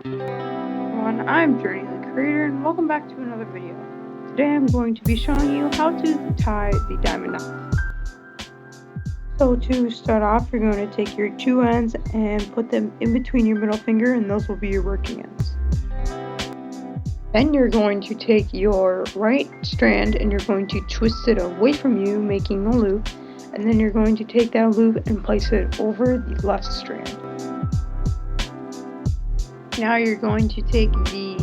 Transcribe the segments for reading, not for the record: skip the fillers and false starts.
Everyone, I'm Journey the Creator and welcome back to another video. Today I'm going to be showing you how to tie the diamond knot. So to start off, you're going to take your two ends and put them in between your middle finger, and those will be your working ends. Then you're going to take your right strand and you're going to twist it away from you, making a loop, and then you're going to take that loop and place it over the left strand. Now you're going to take the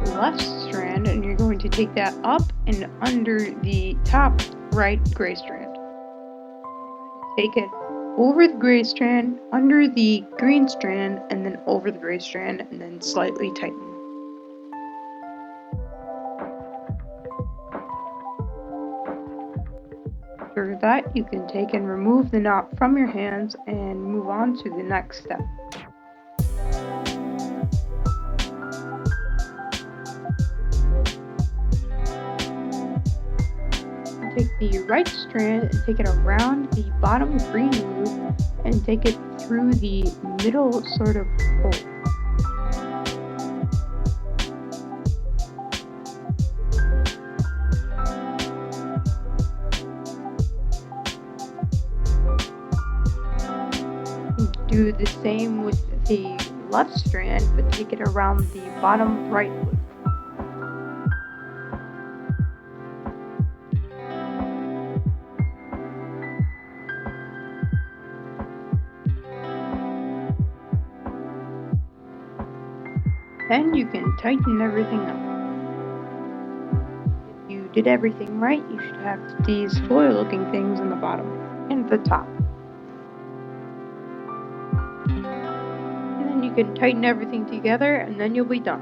left strand and you're going to take that up and under the top right gray strand. Take it over the gray strand, under the green strand, and then over the gray strand, and then slightly tighten. After that, you can take and remove the knot from your hands and move on to the next step. Take the right strand and take it around the bottom green loop and take it through the middle sort of hole. Do the same with the left strand, but take it around the bottom right loop. Then you can tighten everything up. If you did everything right, you should have these foil looking things in the bottom and the top. And then you can tighten everything together and then you'll be done.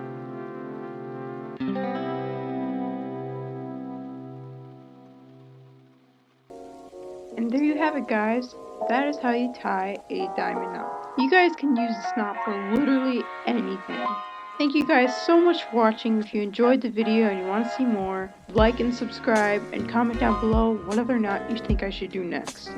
And there you have it, guys. That is how you tie a diamond knot. You guys can use this knot for literally anything. Thank you guys so much for watching. If you enjoyed the video and you want to see more, like and subscribe and comment down below what other knot you think I should do next.